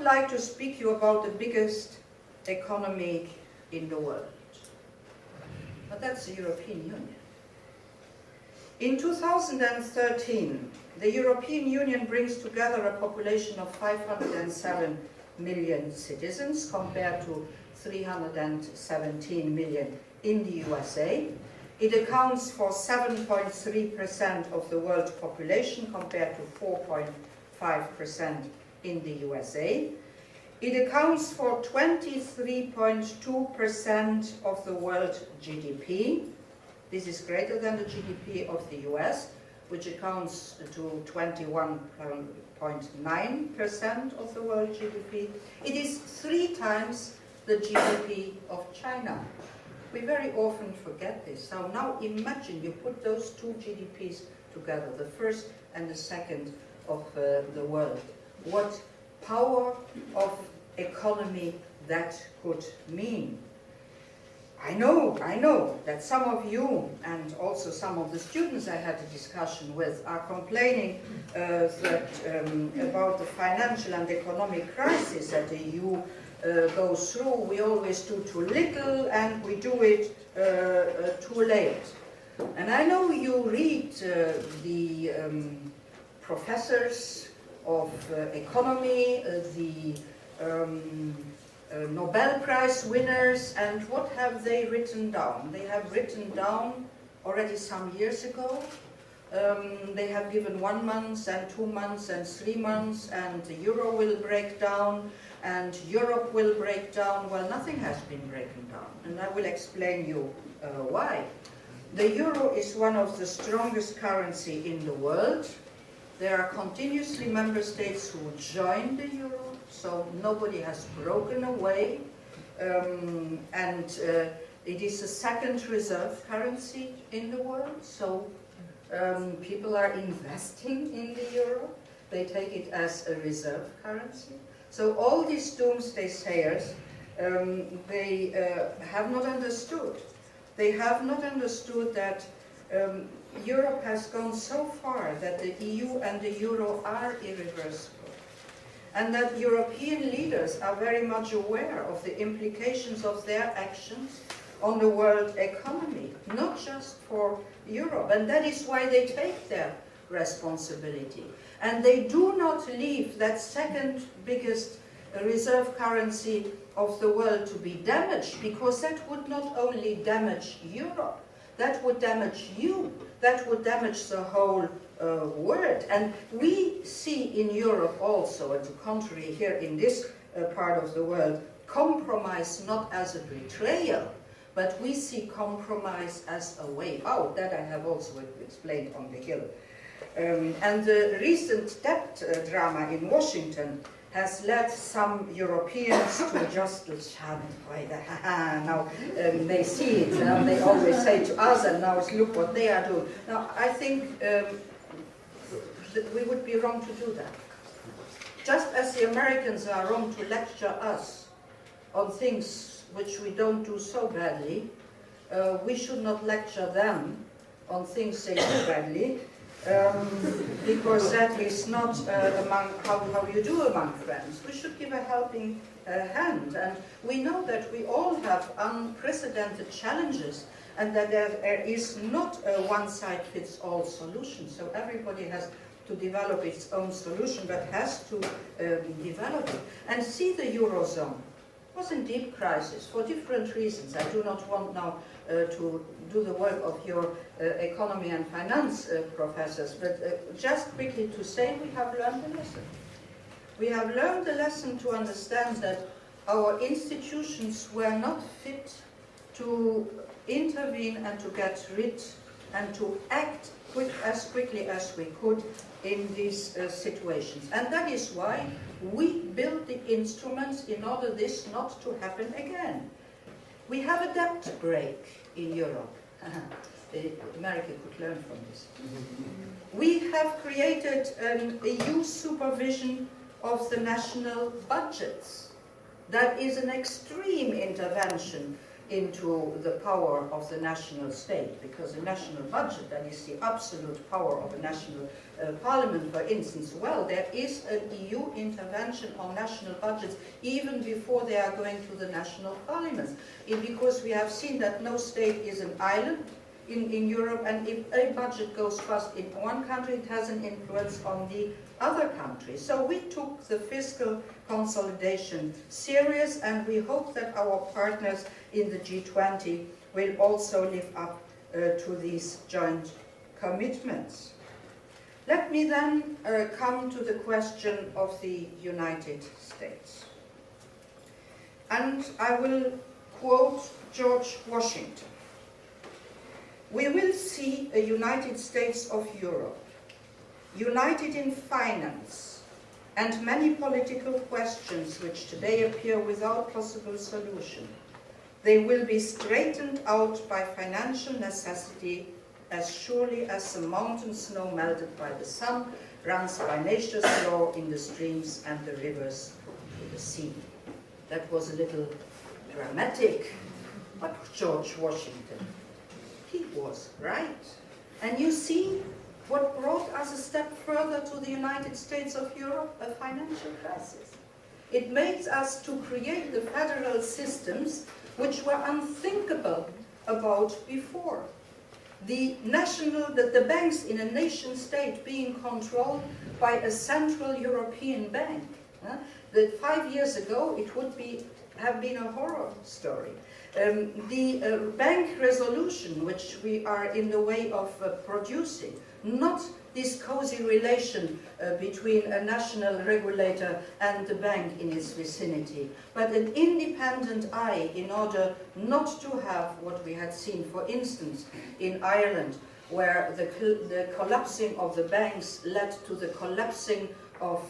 like to speak to you about the biggest economy in the world. But that's the European Union. In 2013, the European Union brings together a population of 507 million citizens compared to 317 million in the USA. It accounts for 7.3% of the world population compared to 4.5% in the USA. It accounts for 23.2% of the world GDP. This is greater than the GDP of the US, which accounts to 21.9% of the world GDP. It is 3 times the GDP of China. We very often forget this. So now imagine you put those 2 GDPs together, the first and the second of the world. What power of economy that could mean. I know that some of you and also some of the students I had a discussion with are complaining about the financial and economic crisis that the EU goes through. We always do too little and we do it too late. And I know you read the professors of economy, the Nobel Prize winners, and what have they written down? They have written down already some years ago. They have given 1 month and 2 months and 3 months, and the euro will break down and Europe will break down. Well, nothing has been breaking down, and I will explain you why. The euro is one of the strongest currency in the world. There are continuously member states who join the euro, so nobody has broken away, and it is the second reserve currency in the world, so people are investing in the euro. They take it as a reserve currency. So all these doomsday sayers, they have not understood. They have not understood that Europe has gone so far that the EU and the euro are irreversible, and that European leaders are very much aware of the implications of their actions on the world economy, not just for Europe. And that is why they take their responsibility. And they do not leave that second biggest reserve currency of the world to be damaged, because that would not only damage Europe, that would damage you, that would damage the whole world. And we see in Europe also, and the contrary here in this part of the world, compromise not as a betrayal, but we see compromise as a way out. That I have also explained on the Hill. And the recent debt drama in Washington has led some Europeans to just now they see it, they always say to us, and now look what they are doing. Now I think we would be wrong to do that. Just as the Americans are wrong to lecture us on things which we don't do so badly, we should not lecture them on things they do badly, because that is not among how you do among friends. We should give a helping hand, and we know that we all have unprecedented challenges, and that there is not a one-size-fits-all solution. So everybody has to develop its own solution, but has to develop it. And see, the Eurozone was in deep crisis for different reasons. I do not want now to do the work of your economy and finance professors, but just quickly to say we have learned the lesson. We have learned the lesson to understand that our institutions were not fit to intervene and to get rid and to act as quickly as we could in these situations. And that is why we built the instruments in order this not to happen again. We have a debt break in Europe. America could learn from this. We have created an EU supervision of the national budgets. That is an extreme intervention into the power of the national state, because the national budget, that is the absolute power of a national parliament, for instance, well, there is an EU intervention on national budgets even before they are going to the national parliaments, because we have seen that no state is an island in Europe, and if a budget goes first in one country, it has an influence on the other countries. So we took the fiscal consolidation serious, and we hope that our partners in the G20 will also live up to these joint commitments. Let me then come to the question of the United States. And I will quote George Washington. "We will see a United States of Europe, united in finance and many political questions which today appear without possible solution. They will be straightened out by financial necessity as surely as the mountain snow melted by the sun runs by nature's law in the streams and the rivers to the sea." That was a little dramatic, but George Washington, he was right. And you see what brought us a step further to the United States of Europe? A financial crisis. It made us to create the federal systems which were unthinkable about before. The banks in a nation state being controlled by a central European bank. That 5 years ago it would have been a horror story. The bank resolution, which we are in the way of producing, not this cozy relation between a national regulator and the bank in its vicinity, but an independent eye in order not to have what we had seen, for instance, in Ireland, where the collapsing of the banks led to the collapsing of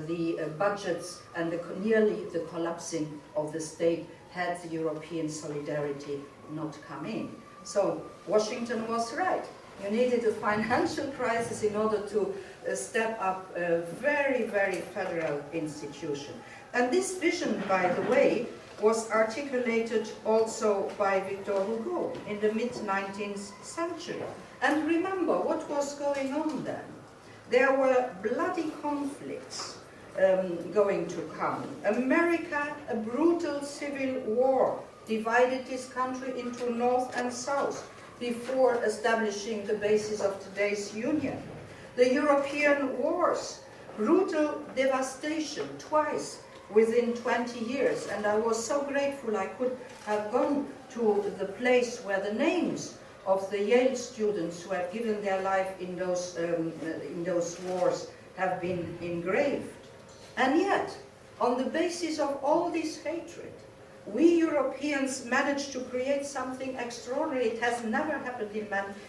the budgets and nearly the collapsing of the state had the European solidarity not come in. So Washington was right. You needed a financial crisis in order to step up a very, very federal institution. And this vision, by the way, was articulated also by Victor Hugo in the mid-19th century. And remember what was going on then. There were bloody conflicts going to come. America, a brutal civil war, divided this country into North and South before establishing the basis of today's union. The European wars, brutal devastation twice within 20 years, and I was so grateful I could have gone to the place where the names of the Yale students who have given their life in those wars have been engraved. And yet, on the basis of all this hatred, we Europeans managed to create something extraordinary. It has never happened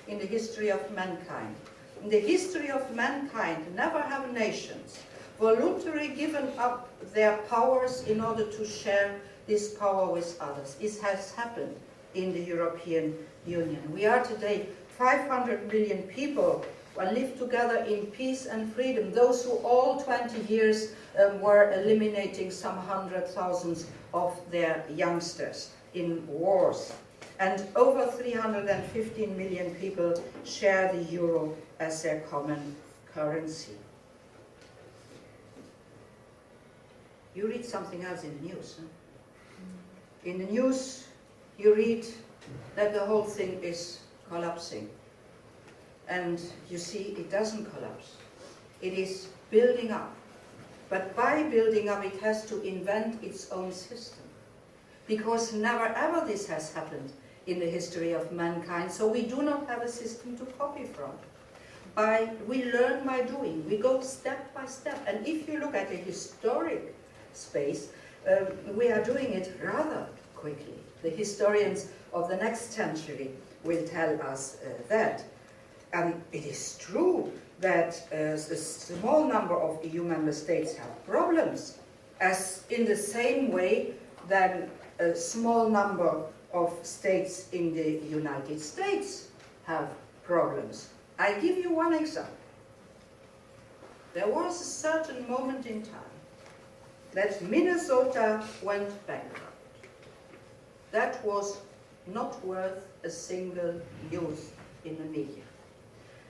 in the history of mankind. In the history of mankind, never have nations voluntarily given up their powers in order to share this power with others. It has happened in the European Union. We are today 500 million people who live together in peace and freedom. Those who all 20 years were eliminating some 100,000 of their youngsters in wars. And over 315 million people share the euro as their common currency. You read something else in the news. Huh? In the news, you read that the whole thing is collapsing. And you see, it doesn't collapse. It is building up. But by building up, it has to invent its own system. Because never ever this has happened in the history of mankind, so we do not have a system to copy from. We learn by doing. We go step by step. And if you look at the historic space, we are doing it rather quickly. The historians of the next century will tell us that. And it is true that a small number of EU member states have problems, as in the same way that a small number of states in the United States have problems. I give you one example. There was a certain moment in time that Minnesota went bankrupt. That was not worth a single news in the media.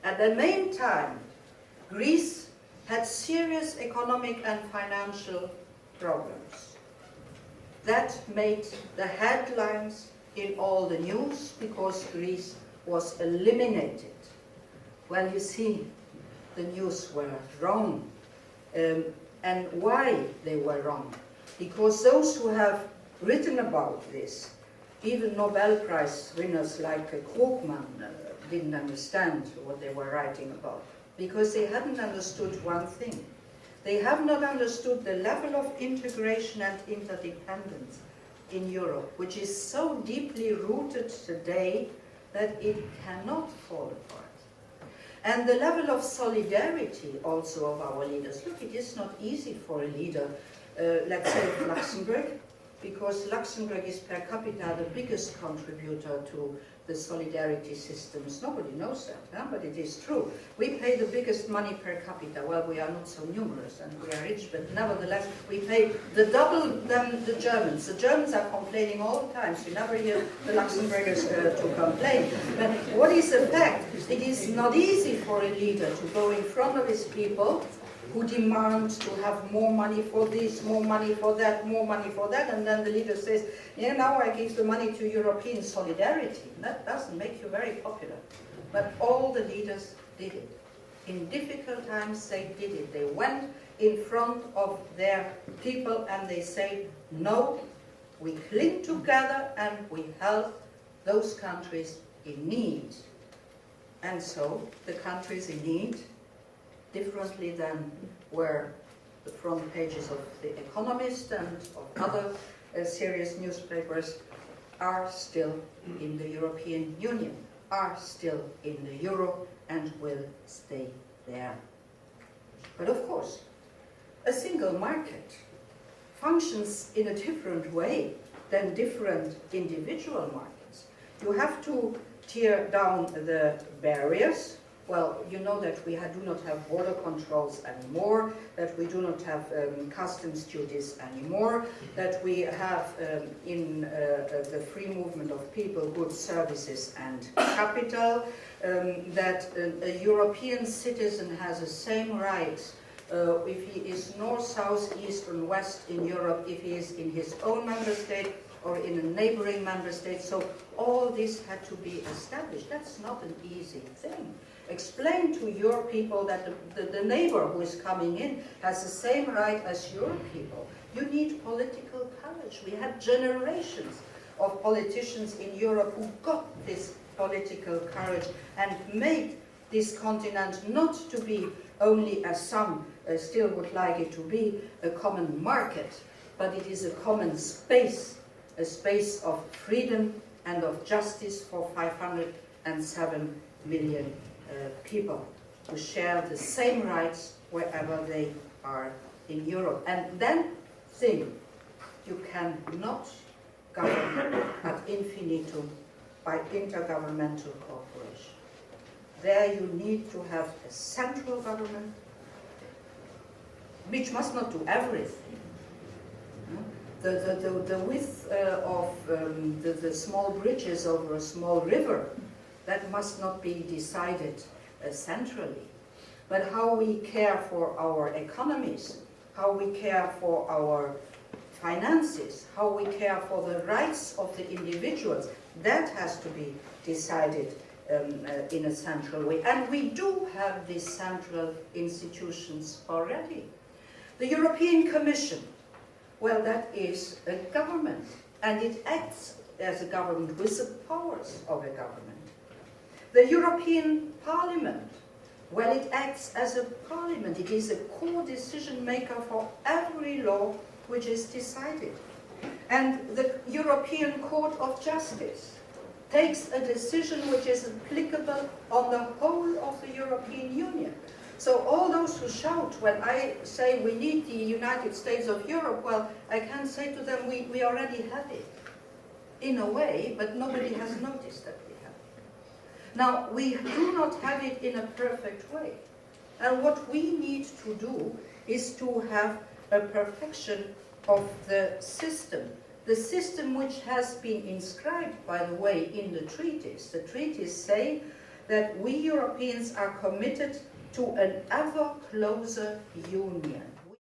At the main time, Greece had serious economic and financial problems. That made the headlines in all the news because Greece was eliminated. Well, you see, the news were wrong. And why they were wrong? Because those who have written about this, even Nobel Prize winners like Krugman, didn't understand what they were writing about, because they hadn't understood one thing. They have not understood the level of integration and interdependence in Europe, which is so deeply rooted today that it cannot fall apart. And the level of solidarity also of our leaders. Look, it is not easy for a leader, let's say of Luxembourg, because Luxembourg is per capita the biggest contributor to the solidarity systems. Nobody knows that, huh? But it is true. We pay the biggest money per capita. Well, we are not so numerous and we are rich, but nevertheless we pay the double than the Germans. The Germans are complaining all the time, so you never hear the Luxembourgers to complain. But what is the fact? It is not easy for a leader to go in front of his people who demand to have more money for this, more money for that, more money for that, and then the leader says, yeah, now I give the money to European solidarity. That doesn't make you very popular. But all the leaders did it. In difficult times, they did it. They went in front of their people and they say, no, we cling together and we help those countries in need. And so, the countries in need, differently than were the front pages of The Economist and of other serious newspapers, are still in the European Union, are still in the Euro and will stay there. But of course, a single market functions in a different way than different individual markets. You have to tear down the barriers. Well, you know that we do not have border controls anymore, that we do not have customs duties anymore, that we have the free movement of people, goods, services and capital, that a European citizen has the same rights if he is north, south, east and west in Europe, if he is in his own member state or in a neighboring member state. So all this had to be established. That's not an easy thing. Explain to your people that the neighbor who is coming in has the same right as your people. You need political courage. We had generations of politicians in Europe who got this political courage and made this continent not to be only, as some still would like it to be, a common market, but it is a common space, a space of freedom and of justice for 507 million people who share the same rights wherever they are in Europe. And then think, you cannot govern ad infinitum by intergovernmental cooperation. There you need to have a central government which must not do everything. The width of the small bridges over a small river, that must not be decided centrally. But how we care for our economies, how we care for our finances, how we care for the rights of the individuals, that has to be decided in a central way. And we do have these central institutions already. The European Commission, well, that is a government, and it acts as a government with the powers of a government. The European Parliament, well, it acts as a parliament. It is a core decision maker for every law which is decided. And the European Court of Justice takes a decision which is applicable on the whole of the European Union. So all those who shout when I say we need the United States of Europe, well, I can say to them we already have it, in a way, but nobody has noticed that we have it. Now, we do not have it in a perfect way. And what we need to do is to have a perfection of the system the system which has been inscribed, by the way, in the treaties. The treaties say that we Europeans are committed to an ever closer union.